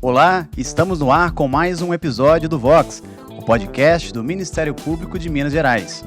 Olá, estamos no ar com mais um episódio do Vox, o podcast do Ministério Público de Minas Gerais.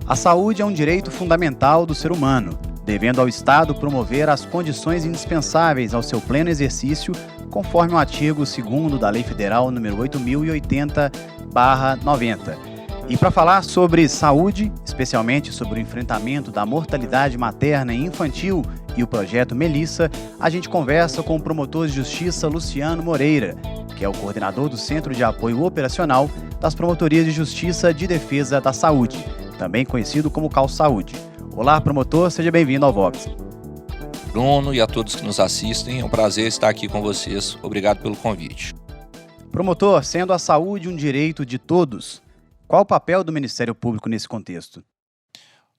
A saúde é um direito fundamental do ser humano, devendo ao Estado promover as condições indispensáveis ao seu pleno exercício, conforme o artigo 2º da Lei Federal nº 8.080/90. E para falar sobre saúde, especialmente sobre o enfrentamento da mortalidade materna e infantil e o projeto Melissa, a gente conversa com o promotor de justiça Luciano Moreira, que é o coordenador do Centro de Apoio Operacional das Promotorias de Justiça de Defesa da Saúde, também conhecido como CAU Saúde. Olá, promotor, seja bem-vindo ao Vox. Bruno e a todos que nos assistem, é um prazer estar aqui com vocês. Obrigado pelo convite. Promotor, sendo a saúde um direito de todos, qual o papel do Ministério Público nesse contexto?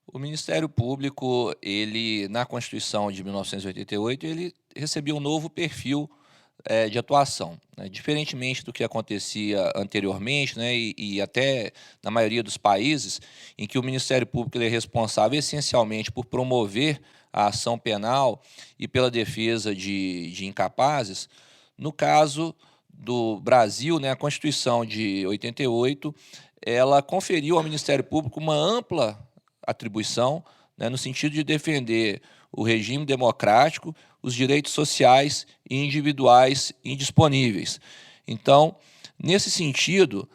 O Ministério Público, na Constituição de 1988, ele recebeu um novo perfil de atuação, né? Diferentemente do que acontecia anteriormente, né, e até na maioria dos países, em que o Ministério Público ele é responsável essencialmente por promover a ação penal e pela defesa de incapazes. No caso do Brasil, né, a Constituição de 88, ela conferiu ao Ministério Público uma ampla atribuição, né, no sentido de defender o regime democrático, os direitos sociais e individuais indisponíveis. Então, nesse sentido,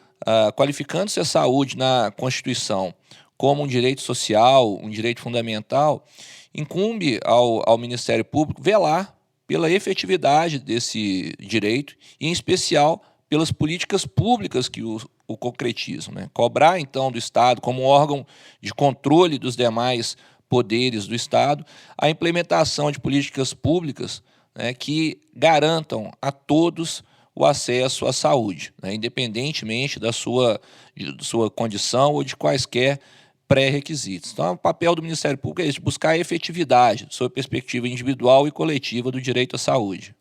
qualificando-se a saúde na Constituição como um direito social, um direito fundamental, incumbe ao Ministério Público velar pela efetividade desse direito e, em especial, pelas políticas públicas que o concretizam, né? Cobrar, então, do Estado, como órgão de controle dos demais poderes do Estado, a implementação de políticas públicas, né, que garantam a todos o acesso à saúde, né, independentemente da sua condição ou de quaisquer pré-requisitos. Então, o papel do Ministério Público é esse, de buscar a efetividade, sob a perspectiva individual e coletiva do direito à saúde.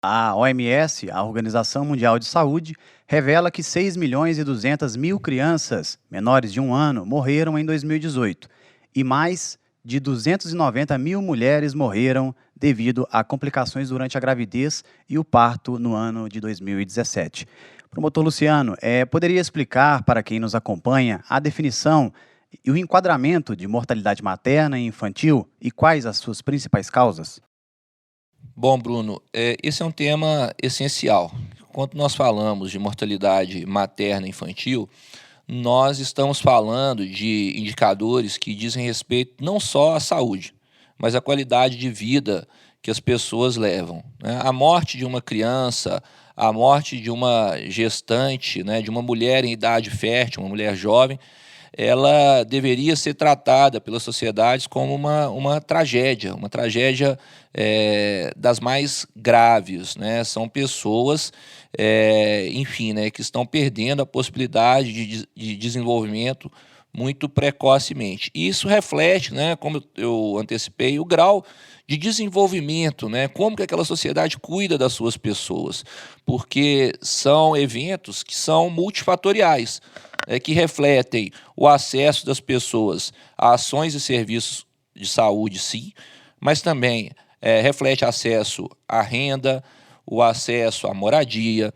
A OMS, a Organização Mundial de Saúde, revela que 6.200.000 crianças menores de 1 ano morreram em 2018 e mais de 290.000 mulheres morreram devido a complicações durante a gravidez e o parto no ano de 2017. Promotor Luciano, poderia explicar para quem nos acompanha a definição e o enquadramento de mortalidade materna e infantil e quais as suas principais causas? Bom, Bruno, esse é um tema essencial. Quando nós falamos de mortalidade materna e infantil, nós estamos falando de indicadores que dizem respeito não só à saúde, mas à qualidade de vida que as pessoas levam, né? A morte de uma criança, a morte de uma gestante, né, de uma mulher em idade fértil, uma mulher jovem, ela deveria ser tratada pelas sociedades como uma tragédia das mais graves, né? São pessoas, enfim, né, que estão perdendo a possibilidade de desenvolvimento muito precocemente. E isso reflete, né, como eu antecipei, o grau de desenvolvimento, né, como que aquela sociedade cuida das suas pessoas, porque são eventos que são multifatoriais, que refletem o acesso das pessoas a ações e serviços de saúde, sim, mas também reflete acesso à renda, o acesso à moradia,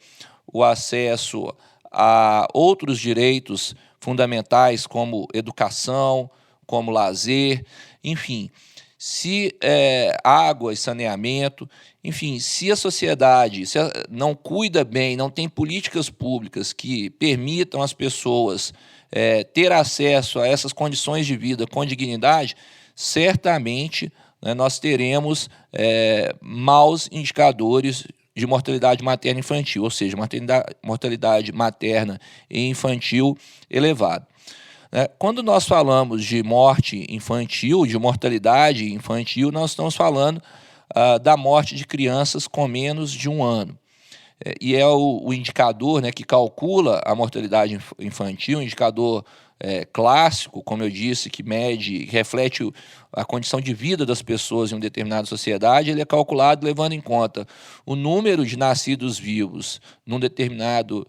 o acesso a outros direitos fundamentais como educação, como lazer, enfim. Se água e saneamento, enfim, se a sociedade não cuida bem, não tem políticas públicas que permitam às pessoas ter acesso a essas condições de vida com dignidade, certamente, né, nós teremos maus indicadores de mortalidade materna e infantil, ou seja, mortalidade materna e infantil elevada. Quando nós falamos de morte infantil, de mortalidade infantil, nós estamos falando da morte de crianças com menos de 1 ano. E é o indicador, né, que calcula a mortalidade infantil, um indicador clássico, como eu disse, que mede, reflete a condição de vida das pessoas em uma determinada sociedade. Ele é calculado levando em conta o número de nascidos vivos num determinado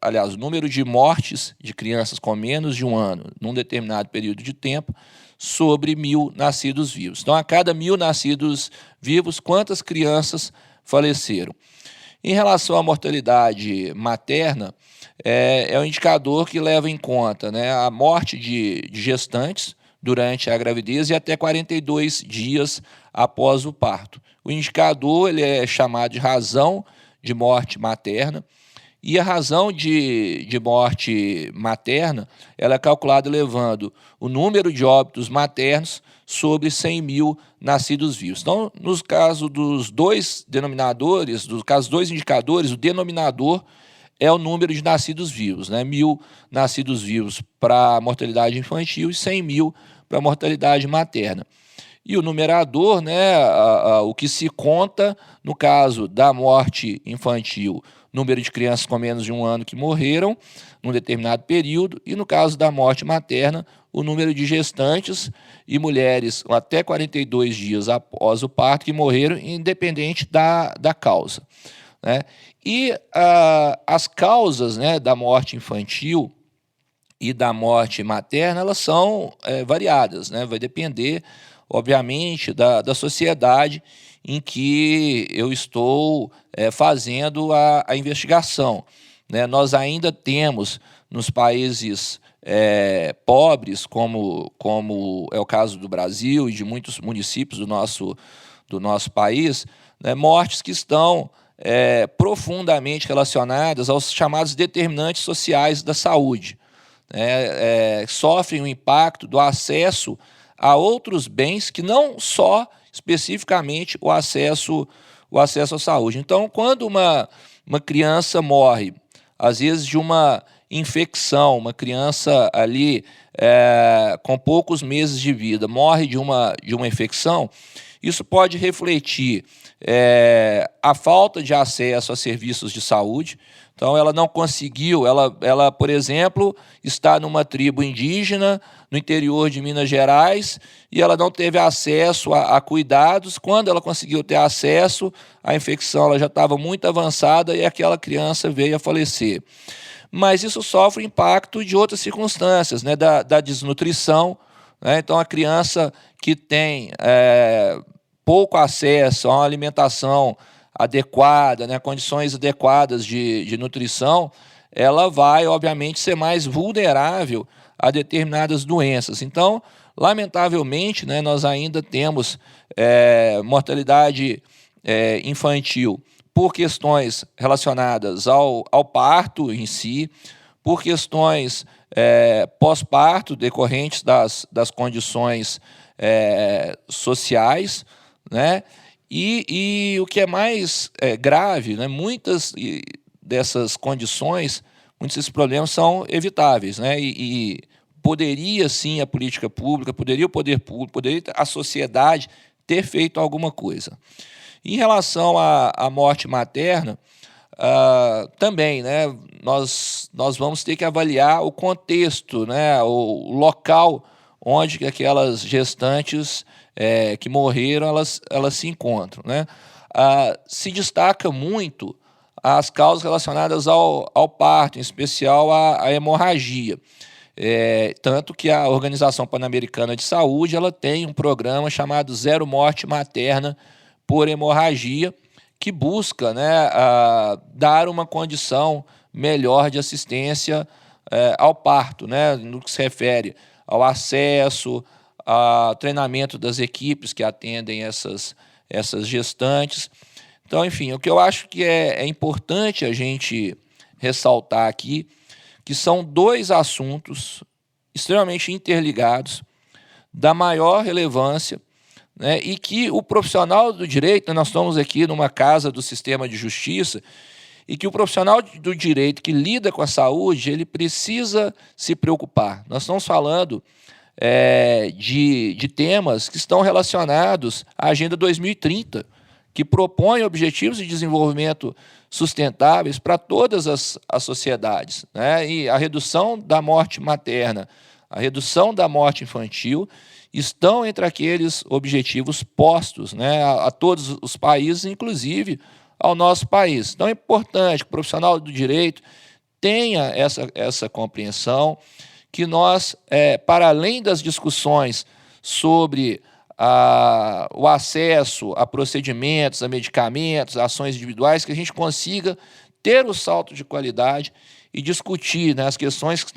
o número de mortes de crianças com menos de 1 ano num determinado período de tempo sobre 1.000 nascidos vivos. Então, a cada 1.000 nascidos vivos, quantas crianças faleceram. Em relação à mortalidade materna, é um indicador que leva em conta, né, a morte de gestantes durante a gravidez e até 42 dias após o parto. O indicador ele é chamado de razão de morte materna, e a razão de morte materna ela é calculada levando o número de óbitos maternos sobre 100 mil nascidos vivos. Então, nos casos dos dois denominadores, dos casos dois indicadores, o denominador é o número de nascidos vivos, né? 1.000 nascidos vivos para a mortalidade infantil e 100 mil para a mortalidade materna. E o numerador, né, o que se conta no caso da morte infantil, número de crianças com menos de 1 ano que morreram num determinado período, e no caso da morte materna, o número de gestantes e mulheres até 42 dias após o parto que morreram, independente da causa, né? E as causas, né, da morte infantil e da morte materna, elas são variadas, né? Vai depender, obviamente, da sociedade em que eu estou fazendo a investigação, né? Nós ainda temos nos países pobres, como é o caso do Brasil e de muitos municípios do nosso país, né, mortes que estão profundamente relacionadas aos chamados determinantes sociais da saúde, né? Sofrem o impacto do acesso a outros bens que não só especificamente o acesso à saúde. Então, quando uma criança morre, às vezes de uma infecção, uma criança ali com poucos meses de vida morre de uma infecção, isso pode refletir a falta de acesso a serviços de saúde. Então, ela não conseguiu, ela, por exemplo, está numa tribo indígena no interior de Minas Gerais e ela não teve acesso a cuidados. Quando ela conseguiu ter acesso, a infecção ela já estava muito avançada e aquela criança veio a falecer. Mas isso sofre impacto de outras circunstâncias, né, da desnutrição, né? Então, a criança que tem pouco acesso a uma alimentação adequada, né, condições adequadas de nutrição, ela vai, obviamente, ser mais vulnerável a determinadas doenças. Então, lamentavelmente, né, nós ainda temos mortalidade infantil por questões relacionadas ao parto em si, por questões pós-parto decorrentes das condições sociais, né? E o que é mais grave, né, muitas dessas condições, muitos desses problemas são evitáveis, né? E poderia sim a política pública, poderia o poder público, poderia a sociedade ter feito alguma coisa. Em relação à morte materna, também, né, nós vamos ter que avaliar o contexto, né, o local onde aquelas gestantes que morreram, elas se encontram, né? Se destaca muito as causas relacionadas ao parto, em especial a hemorragia. Tanto que a Organização Pan-Americana de Saúde ela tem um programa chamado Zero Morte Materna por Hemorragia, que busca, né, dar uma condição melhor de assistência ao parto, né, no que se refere ao acesso, ao treinamento das equipes que atendem essas gestantes. Então, enfim, o que eu acho que é importante a gente ressaltar aqui, que são dois assuntos extremamente interligados, da maior relevância, né, e que o profissional do direito, nós estamos aqui numa casa do sistema de justiça, e que o profissional do direito que lida com a saúde, ele precisa se preocupar. Nós estamos falando de temas que estão relacionados à Agenda 2030, que propõe objetivos de desenvolvimento sustentáveis para todas as sociedades, né? E a redução da morte materna, a redução da morte infantil estão entre aqueles objetivos postos, né, a todos os países, inclusive ao nosso país. Então é importante que o profissional do direito tenha essa compreensão, que nós, para além das discussões sobre o acesso a procedimentos, a medicamentos, a ações individuais, que a gente consiga ter o salto de qualidade e discutir, né, as questões que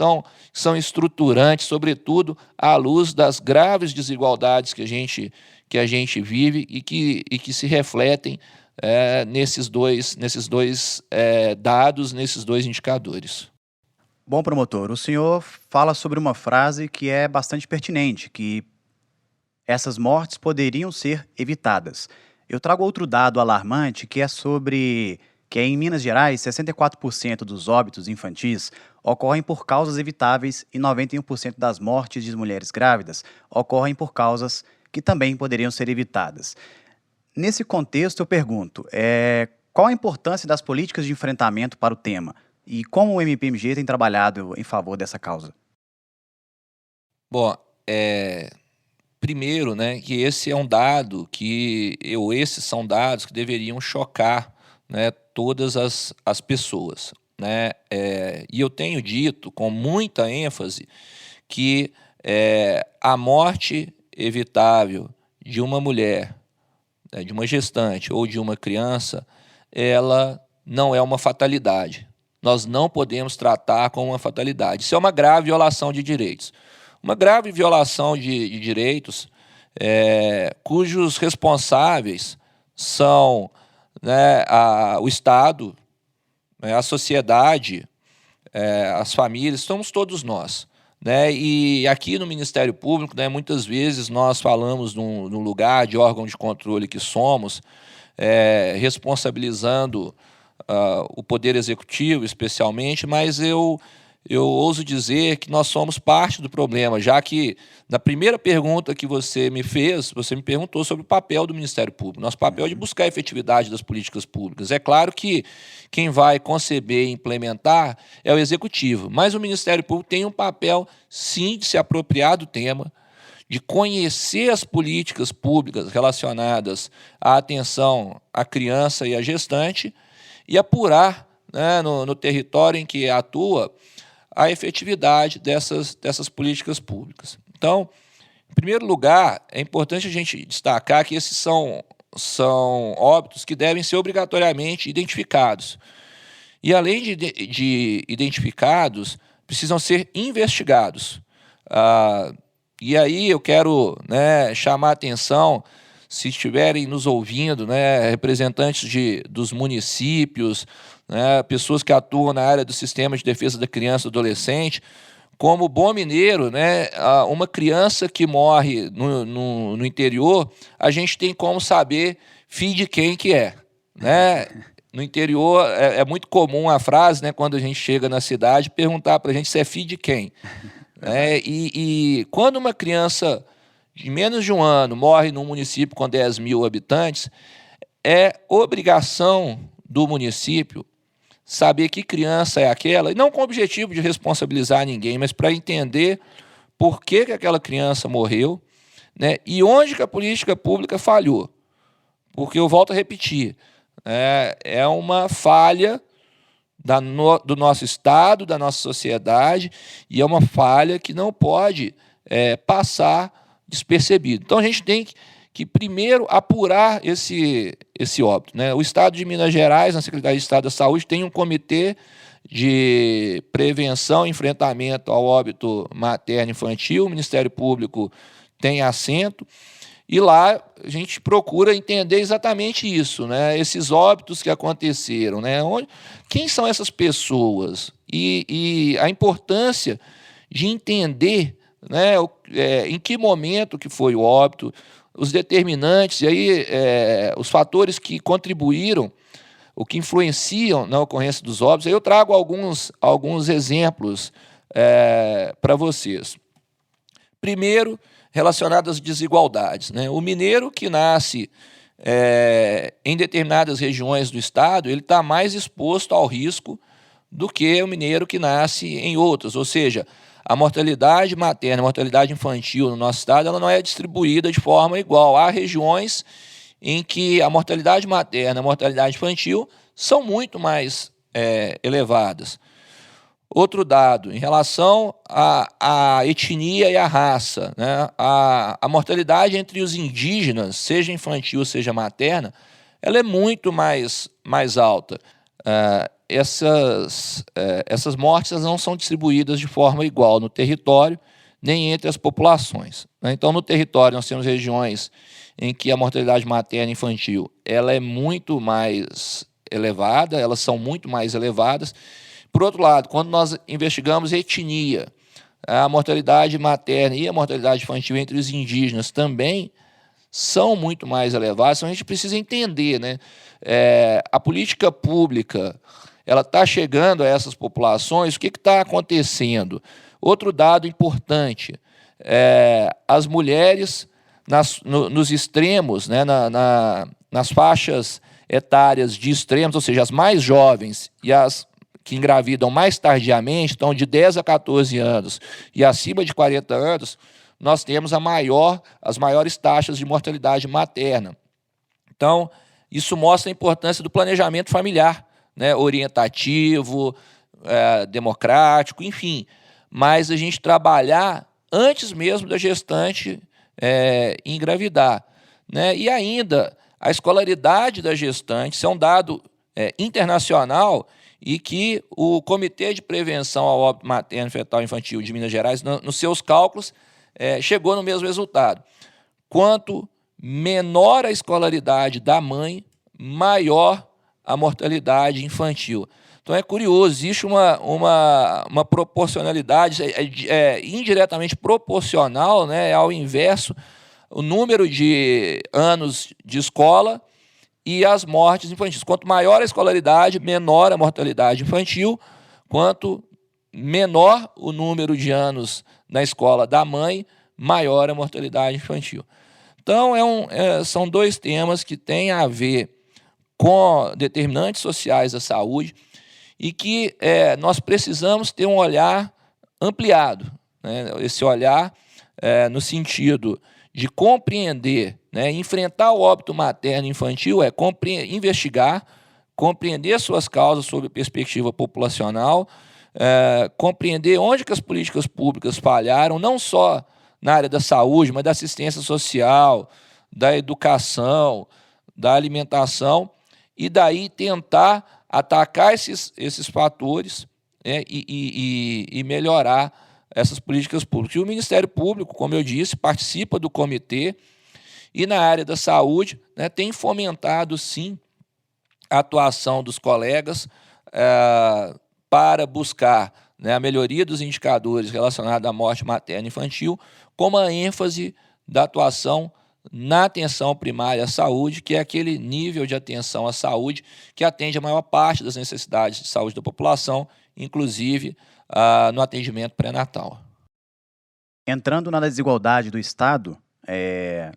são estruturantes, sobretudo à luz das graves desigualdades que a gente vive e que se refletem nesses dois dados, nesses dois indicadores. Bom, promotor, o senhor fala sobre uma frase que é bastante pertinente, que essas mortes poderiam ser evitadas. Eu trago outro dado alarmante, que é em Minas Gerais, 64% dos óbitos infantis ocorrem por causas evitáveis e 91% das mortes de mulheres grávidas ocorrem por causas que também poderiam ser evitadas. Nesse contexto, eu pergunto, qual a importância das políticas de enfrentamento para o tema e como o MPMG tem trabalhado em favor dessa causa? Bom, primeiro, né, que esse é um dado esses são dados que deveriam chocar, né, todas as pessoas, né? E eu tenho dito com muita ênfase que a morte evitável de uma mulher, né, de uma gestante ou de uma criança, ela não é uma fatalidade. Nós não podemos tratar como uma fatalidade. Isso é uma grave violação de direitos. Uma grave violação de direitos cujos responsáveis são, né, o Estado, né, a sociedade, as famílias, somos todos nós. Né? E aqui no Ministério Público, né, muitas vezes nós falamos no lugar de órgão de controle que somos, responsabilizando o Poder Executivo, especialmente, mas eu ouso dizer que nós somos parte do problema, já que na primeira pergunta que você me fez, você me perguntou sobre o papel do Ministério Público. Nosso papel é de buscar a efetividade das políticas públicas. É claro que quem vai conceber e implementar é o Executivo, mas o Ministério Público tem um papel, sim, de se apropriar do tema, de conhecer as políticas públicas relacionadas à atenção à criança e à gestante e apurar, né, no território em que atua a efetividade dessas políticas públicas. Então, em primeiro lugar, é importante a gente destacar que esses são óbitos que devem ser obrigatoriamente identificados. E, além de identificados, precisam ser investigados. E aí eu quero, né, chamar a atenção, se estiverem nos ouvindo, né, representantes dos municípios, né, pessoas que atuam na área do sistema de defesa da criança e do adolescente, como bom mineiro, né, uma criança que morre no interior, a gente tem como saber filho de quem que é. Né? No interior é muito comum a frase, né, quando a gente chega na cidade, perguntar para a gente se é filho de quem. E quando uma criança de menos de um ano morre num município com 10 mil habitantes, é obrigação do município saber que criança é aquela, e não com o objetivo de responsabilizar ninguém, mas para entender por que aquela criança morreu, né, e onde que a política pública falhou. Porque eu volto a repetir, é uma falha do nosso Estado, da nossa sociedade, e é uma falha que não pode passar despercebido. Então, a gente tem que primeiro apurar esse óbito. Né? O Estado de Minas Gerais, na Secretaria de Estado da Saúde, tem um comitê de prevenção e enfrentamento ao óbito materno-infantil, o Ministério Público tem assento, e lá a gente procura entender exatamente isso, né? Esses óbitos que aconteceram, né? Quem são essas pessoas? E a importância de entender, né, em que momento que foi o óbito, os determinantes, e aí os fatores que contribuíram, o que influenciam na ocorrência dos óbitos. Aí eu trago alguns exemplos para vocês. Primeiro, relacionado às desigualdades. Né? O mineiro que nasce em determinadas regiões do estado, ele está mais exposto ao risco do que o mineiro que nasce em outras, ou seja, a mortalidade materna, a mortalidade infantil no nosso estado, ela não é distribuída de forma igual. Há regiões em que a mortalidade materna e a mortalidade infantil são muito mais elevadas. Outro dado, em relação à etnia e à raça, né? A mortalidade entre os indígenas, seja infantil, seja materna, ela é muito mais alta. Essas mortes elas não são distribuídas de forma igual no território, nem entre as populações, né? Então, no território, nós temos regiões em que a mortalidade materna e infantil ela é muito mais elevada, elas são muito mais elevadas. Por outro lado, quando nós investigamos etnia, a mortalidade materna e a mortalidade infantil entre os indígenas também são muito mais elevadas. Então, a gente precisa entender, né? A política pública ela está chegando a essas populações, o que está acontecendo? Outro dado importante, as mulheres nos extremos, né, nas faixas etárias de extremos, ou seja, as mais jovens e as que engravidam mais tardiamente, então de 10 a 14 anos e acima de 40 anos, nós temos as maiores taxas de mortalidade materna. Então, isso mostra a importância do planejamento familiar, né, orientativo, democrático, enfim, mas a gente trabalhar antes mesmo da gestante engravidar, né? E ainda, a escolaridade da gestante, isso é um dado internacional e que o Comitê de Prevenção ao Óbito Materno, Fetal e Infantil de Minas Gerais, nos seus cálculos, chegou no mesmo resultado. Quanto menor a escolaridade da mãe, maior a mortalidade infantil. Então, é curioso, existe uma proporcionalidade, indiretamente proporcional, né, ao inverso, o número de anos de escola e as mortes infantis. Quanto maior a escolaridade, menor a mortalidade infantil. Quanto menor o número de anos na escola da mãe, maior a mortalidade infantil. Então, são dois temas que têm a ver com determinantes sociais da saúde e que nós precisamos ter um olhar ampliado, né? Esse olhar no sentido de compreender, né, enfrentar o óbito materno e infantil investigar, compreender suas causas sob perspectiva populacional, compreender onde que as políticas públicas falharam, não só na área da saúde, mas da assistência social, da educação, da alimentação, e daí tentar atacar esses fatores, né, e melhorar essas políticas públicas. E o Ministério Público, como eu disse, participa do comitê e, na área da saúde, né, tem fomentado, sim, a atuação dos colegas para buscar, né, a melhoria dos indicadores relacionados à morte materna e infantil, como a ênfase da atuação na atenção primária à saúde, que é aquele nível de atenção à saúde que atende a maior parte das necessidades de saúde da população, inclusive no atendimento pré-natal. Entrando na desigualdade do Estado,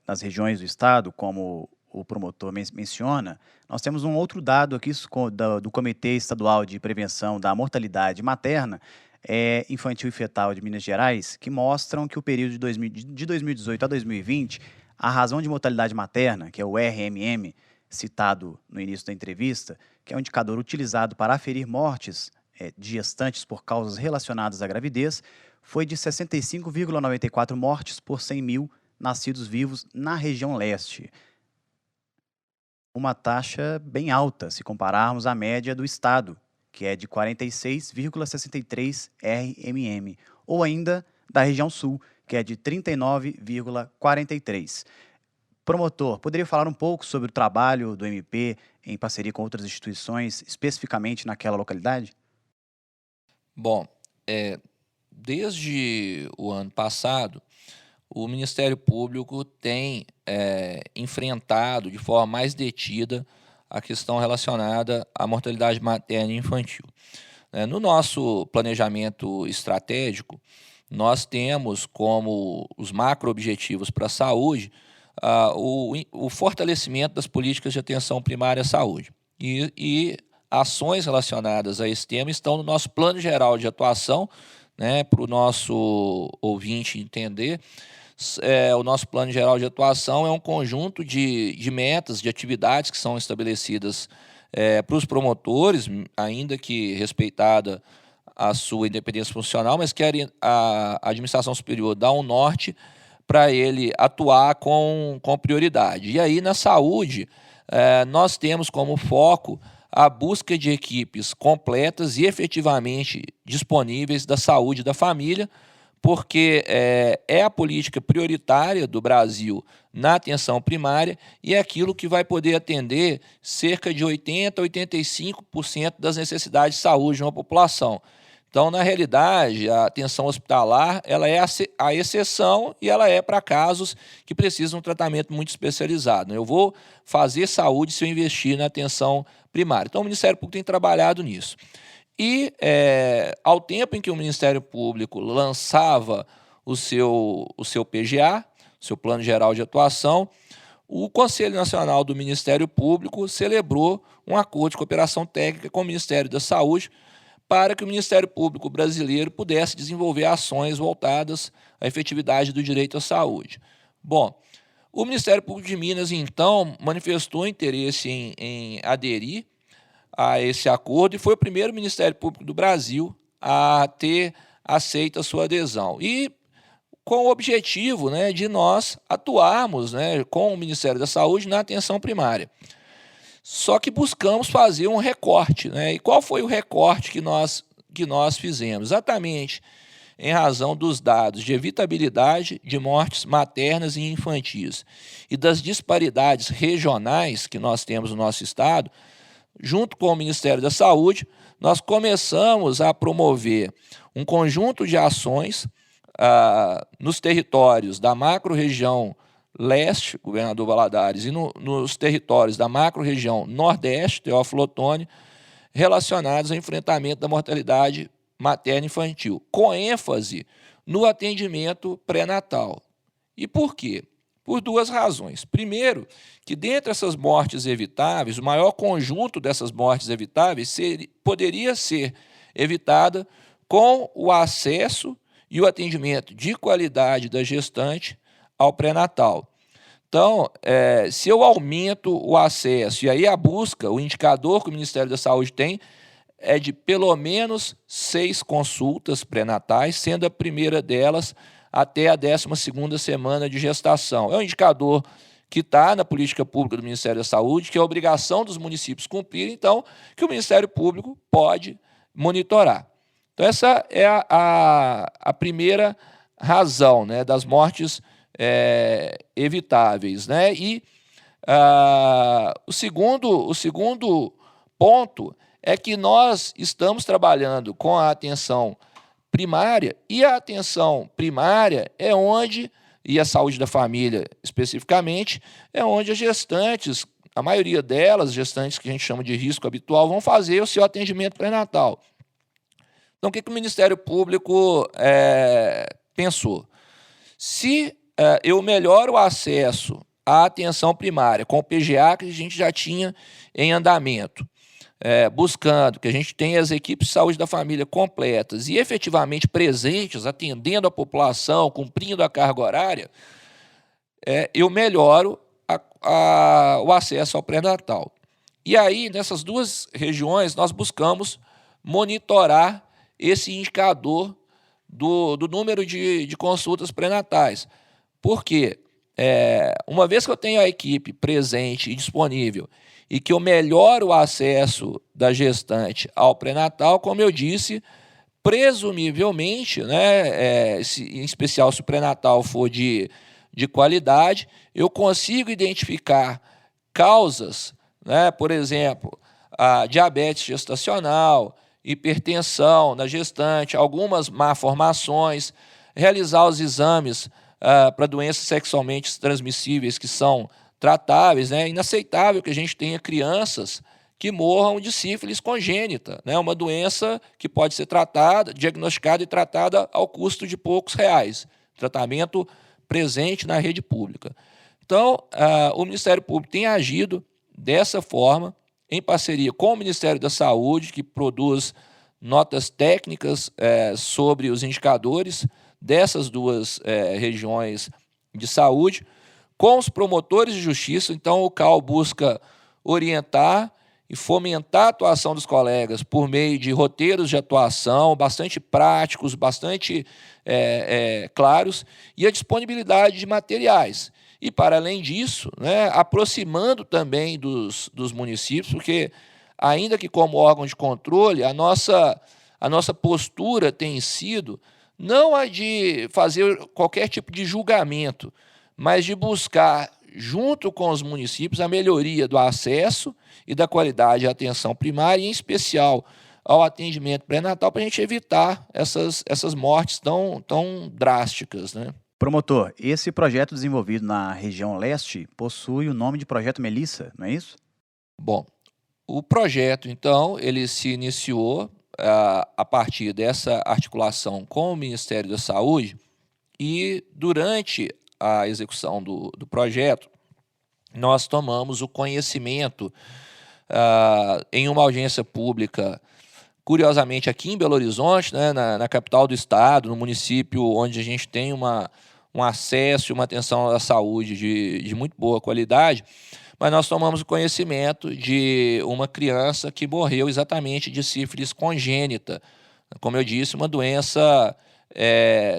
nas regiões do Estado, como o promotor menciona, nós temos um outro dado aqui do Comitê Estadual de Prevenção da Mortalidade Materna, Infantil e Fetal de Minas Gerais, que mostram que o período de 2018 a 2020, a razão de mortalidade materna, que é o RMM, citado no início da entrevista, que é um indicador utilizado para aferir mortes de gestantes por causas relacionadas à gravidez, foi de 65,94 mortes por 100 mil nascidos vivos na região leste. Uma taxa bem alta, se compararmos à média do estado, que é de 46,63 RMM, ou ainda da região sul, que é de 39,43. Promotor, poderia falar um pouco sobre o trabalho do MP em parceria com outras instituições, especificamente naquela localidade? Bom, desde o ano passado, o Ministério Público tem enfrentado de forma mais detida a questão relacionada à mortalidade materna e infantil. No nosso planejamento estratégico, nós temos como os macro-objetivos para a saúde o fortalecimento das políticas de atenção primária à saúde. E ações relacionadas a esse tema estão no nosso plano geral de atuação, né, para o nosso ouvinte entender. O nosso plano geral de atuação é um conjunto de metas, de atividades que são estabelecidas para os promotores, ainda que respeitada a sua independência funcional, mas que a administração superior dá um norte para ele atuar com prioridade. E aí, na saúde, nós temos como foco a busca de equipes completas e efetivamente disponíveis da saúde da família, porque é a política prioritária do Brasil na atenção primária e é aquilo que vai poder atender cerca de 80% a 85% das necessidades de saúde de uma população. Então, na realidade, a atenção hospitalar ela é a exceção e ela é para casos que precisam de um tratamento muito especializado. Eu vou fazer saúde se eu investir na atenção primária. Então, o Ministério Público tem trabalhado nisso. E, ao tempo em que o Ministério Público lançava o seu PGA, seu Plano Geral de Atuação, o Conselho Nacional do Ministério Público celebrou um acordo de cooperação técnica com o Ministério da Saúde para que o Ministério Público brasileiro pudesse desenvolver ações voltadas à efetividade do direito à saúde. Bom, o Ministério Público de Minas, então, manifestou interesse em aderir a esse acordo e foi o primeiro Ministério Público do Brasil a ter aceito a sua adesão. E com o objetivo, de nós atuarmos, com o Ministério da Saúde na atenção primária. Só que buscamos fazer um recorte. E qual foi o recorte que nós fizemos? Exatamente em razão dos dados de evitabilidade de mortes maternas e infantis e das disparidades regionais que nós temos no nosso estado, junto com o Ministério da Saúde, nós começamos a promover um conjunto de ações nos territórios da macro-região leste, Governador Valadares, e nos territórios da macro-região nordeste, Teófilo Otoni, relacionados ao enfrentamento da mortalidade materna e infantil, com ênfase no atendimento pré-natal. E por quê? Por duas razões. Primeiro, que dentre essas mortes evitáveis, o maior conjunto dessas mortes evitáveis poderia ser evitada com o acesso e o atendimento de qualidade da gestante ao pré-natal. Então, se eu aumento o acesso, e aí a busca, o indicador que o Ministério da Saúde tem é de pelo menos 6 consultas pré-natais, sendo a primeira delas até a 12ª semana de gestação. É um indicador que está na política pública do Ministério da Saúde, que é a obrigação dos municípios cumprir, então, que o Ministério Público pode monitorar. Então, essa é a primeira razão das mortes evitáveis. E o segundo ponto é que nós estamos trabalhando com a atenção primária, e a atenção primária é onde, e a saúde da família especificamente, é onde as gestantes, a maioria delas, gestantes que a gente chama de risco habitual, vão fazer o seu atendimento pré-natal. Então, o que o Ministério Público pensou? Se eu melhoro o acesso à atenção primária com o PGA que a gente já tinha em andamento, buscando que a gente tenha as equipes de saúde da família completas e efetivamente presentes, atendendo a população, cumprindo a carga horária, eu melhoro o acesso ao pré-natal. E aí, nessas duas regiões, nós buscamos monitorar esse indicador do número de consultas pré-natais. Por quê? Uma vez que eu tenho a equipe presente e disponível e que eu melhoro o acesso da gestante ao pré-natal, como eu disse, presumivelmente, em especial se o pré-natal for de qualidade, eu consigo identificar causas, por exemplo, a diabetes gestacional, hipertensão na gestante, algumas malformações, realizar os exames para doenças sexualmente transmissíveis que são tratáveis. É inaceitável que a gente tenha crianças que morram de sífilis congênita, uma doença que pode ser tratada, diagnosticada e tratada ao custo de poucos reais. Tratamento presente na rede pública. Então, o Ministério Público tem agido dessa forma, em parceria com o Ministério da Saúde, que produz notas técnicas sobre os indicadores dessas duas regiões de saúde, com os promotores de justiça. Então, o CAL busca orientar e fomentar a atuação dos colegas por meio de roteiros de atuação bastante práticos, bastante claros, e a disponibilidade de materiais. E, para além disso, né, aproximando também dos municípios, porque, ainda que como órgão de controle, a nossa postura tem sido não a de fazer qualquer tipo de julgamento, mas de buscar, junto com os municípios, a melhoria do acesso e da qualidade à atenção primária, em especial ao atendimento pré-natal, para a gente evitar essas mortes tão drásticas, né? Promotor, esse projeto desenvolvido na região leste possui o nome de Projeto Melissa, não é isso? Bom, o projeto, então, ele se iniciou a partir dessa articulação com o Ministério da Saúde e, durante a execução do projeto, nós tomamos o conhecimento em uma audiência pública, curiosamente aqui em Belo Horizonte, né, na capital do estado, no município onde a gente tem um acesso e uma atenção à saúde de muito boa qualidade, mas nós tomamos o conhecimento de uma criança que morreu exatamente de sífilis congênita. Como eu disse, uma doença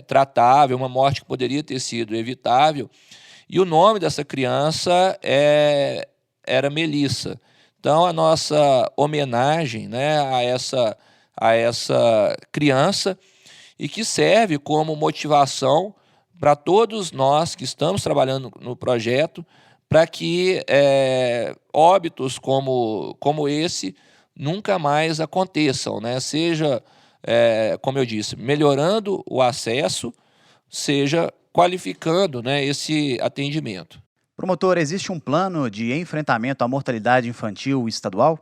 tratável, uma morte que poderia ter sido evitável, e o nome dessa criança era Melissa. Então, a nossa homenagem, né, a essa criança, e que serve como motivação para todos nós que estamos trabalhando no projeto, para que óbitos como esse nunca mais aconteçam, né? Seja, como eu disse, melhorando o acesso, seja qualificando, né, esse atendimento. Promotor, existe um plano de enfrentamento à mortalidade infantil estadual?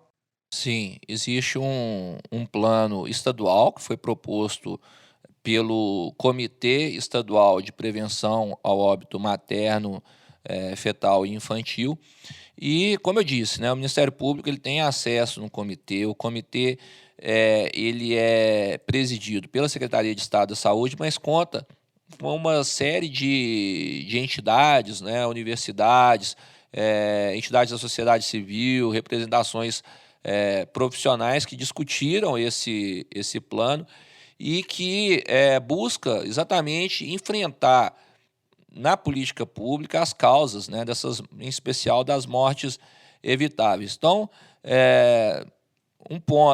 Sim, existe um plano estadual que foi proposto pelo Comitê Estadual de Prevenção ao Óbito Materno, Fetal e Infantil. E, como eu disse, né, o Ministério Público ele tem acesso no comitê. O comitê ele é presidido pela Secretaria de Estado da Saúde, mas conta com uma série de entidades, né, universidades, entidades da sociedade civil, representações profissionais que discutiram esse plano e que busca exatamente enfrentar na política pública as causas, né, dessas, em especial das mortes evitáveis. Então,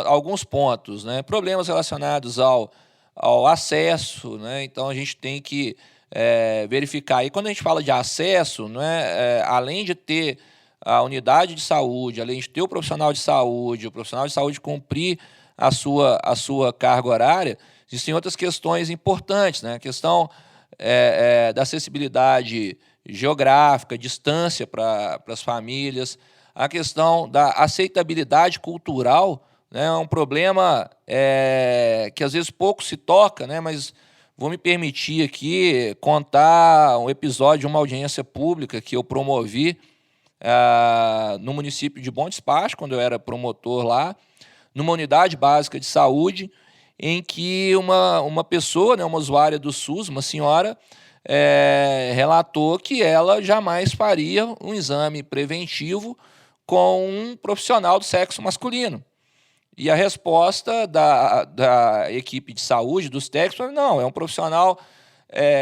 alguns pontos, né, problemas relacionados ao acesso, né, então a gente tem que verificar. E quando a gente fala de acesso, né, além de ter a unidade de saúde, além de ter o profissional de saúde cumprir a sua carga horária, existem outras questões importantes, né, a questão da acessibilidade geográfica, distância para as famílias, a questão da aceitabilidade cultural, né, é um problema que às vezes pouco se toca, né, mas vou me permitir aqui contar um episódio de uma audiência pública que eu promovi no município de Bom Despacho, quando eu era promotor lá, numa unidade básica de saúde, em que uma pessoa, né, uma usuária do SUS, uma senhora, relatou que ela jamais faria um exame preventivo com um profissional do sexo masculino. E a resposta da equipe de saúde, dos técnicos, foi: não, é um profissional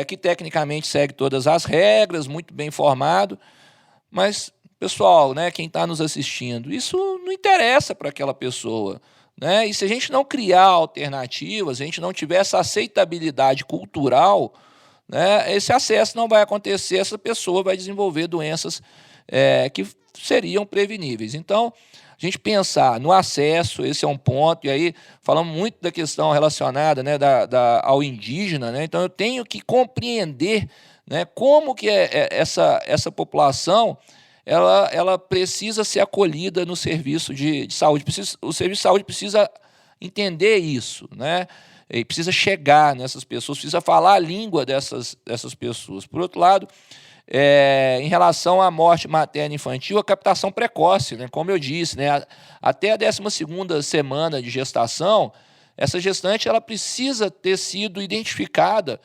que tecnicamente segue todas as regras, muito bem formado, mas, pessoal, né, quem está nos assistindo, isso não interessa para aquela pessoa, né? E se a gente não criar alternativas, se a gente não tiver essa aceitabilidade cultural, né, esse acesso não vai acontecer, essa pessoa vai desenvolver doenças que seriam preveníveis. Então, a gente pensar no acesso, esse é um ponto, e aí falamos muito da questão relacionada, né, ao indígena, né? Então eu tenho que compreender, né, como que essa população ela precisa ser acolhida no serviço de saúde. O serviço de saúde precisa entender isso, né? E precisa chegar nessas pessoas, precisa falar a língua dessas pessoas. Por outro lado, em relação à morte materna e infantil, a captação precoce, né? Como eu disse, né? Até a 12ª semana de gestação, essa gestante ela precisa ter sido identificada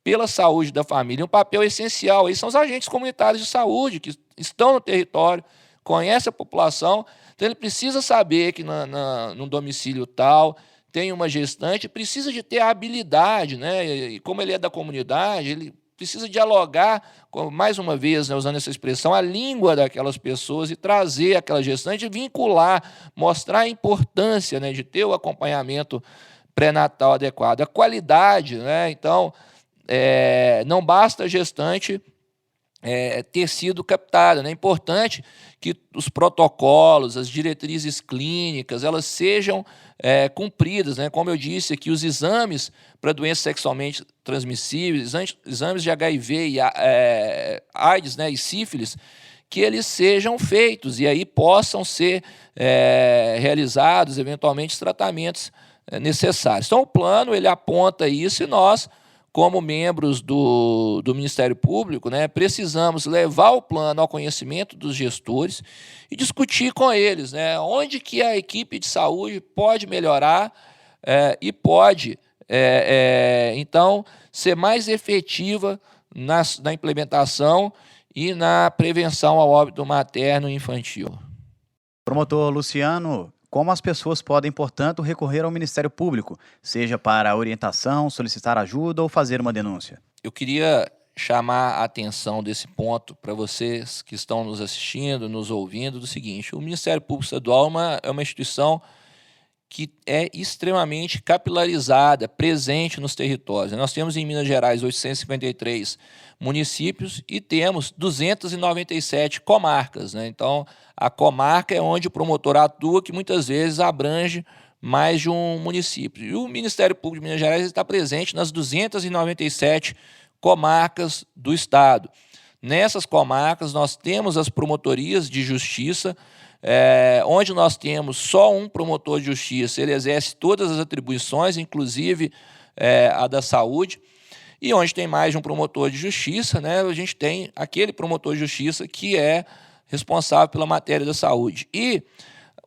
pela saúde da família. Um papel essencial aí são os agentes comunitários de saúde, que estão no território, conhecem a população, Então ele precisa saber que no domicílio tal tem uma gestante, precisa de ter a habilidade, né? E como ele é da comunidade, ele precisa dialogar, mais uma vez, né, usando essa expressão, a língua daquelas pessoas e trazer aquela gestante, vincular, mostrar a importância, né, de ter o acompanhamento pré-natal adequado, a qualidade, né? Então, não basta a gestante ter sido captada, né? É importante que os protocolos, as diretrizes clínicas, elas sejam cumpridas, né? Como eu disse aqui, os exames para doenças sexualmente transmissíveis, exames de HIV e AIDS, né, e sífilis, que eles sejam feitos e aí possam ser realizados, eventualmente, os tratamentos necessários. Então, o plano ele aponta isso e nós, como membros do Ministério Público, né, precisamos levar o plano ao conhecimento dos gestores e discutir com eles, né, onde que a equipe de saúde pode melhorar e pode, então, ser mais efetiva na implementação e na prevenção ao óbito materno e infantil. Promotor Luciano, como as pessoas podem, portanto, recorrer ao Ministério Público, seja para orientação, solicitar ajuda ou fazer uma denúncia? Eu queria chamar a atenção desse ponto para vocês que estão nos assistindo, nos ouvindo, do seguinte: o Ministério Público Estadual é uma instituição que é extremamente capilarizada, presente nos territórios. Nós temos em Minas Gerais 853 municípios e temos 297 comarcas, né? Então, a comarca é onde o promotor atua, que muitas vezes abrange mais de um município. E o Ministério Público de Minas Gerais está presente nas 297 comarcas do estado. Nessas comarcas, nós temos as promotorias de justiça, onde nós temos só um promotor de justiça, ele exerce todas as atribuições, inclusive a da saúde, e onde tem mais de um promotor de justiça, né, a gente tem aquele promotor de justiça que é responsável pela matéria da saúde. E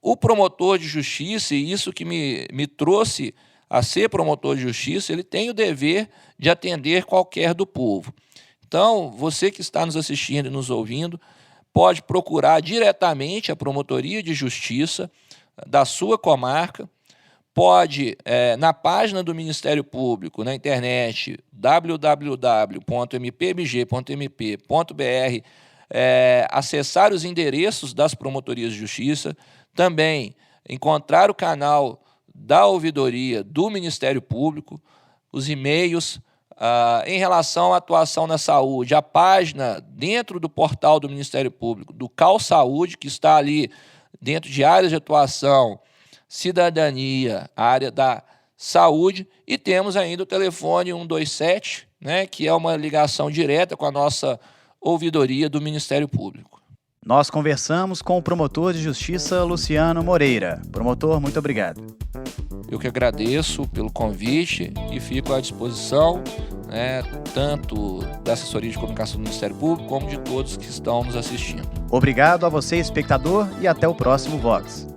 o promotor de justiça, e isso que me trouxe a ser promotor de justiça, ele tem o dever de atender qualquer do povo. Então, você que está nos assistindo e nos ouvindo, pode procurar diretamente a Promotoria de Justiça da sua comarca, pode, na página do Ministério Público, na internet, www.mpmg.mp.br, acessar os endereços das promotorias de justiça, também encontrar o canal da ouvidoria do Ministério Público, os e-mails. Em relação à atuação na saúde, a página dentro do portal do Ministério Público, do Cal Saúde, que está ali dentro de áreas de atuação, cidadania, a área da saúde, e temos ainda o telefone 127, né, que é uma ligação direta com a nossa ouvidoria do Ministério Público. Nós conversamos com o promotor de justiça Luciano Moreira. Promotor, muito obrigado. Eu que agradeço pelo convite e fico à disposição, né, tanto da assessoria de comunicação do Ministério Público, como de todos que estão nos assistindo. Obrigado a você, espectador, e até o próximo Vox.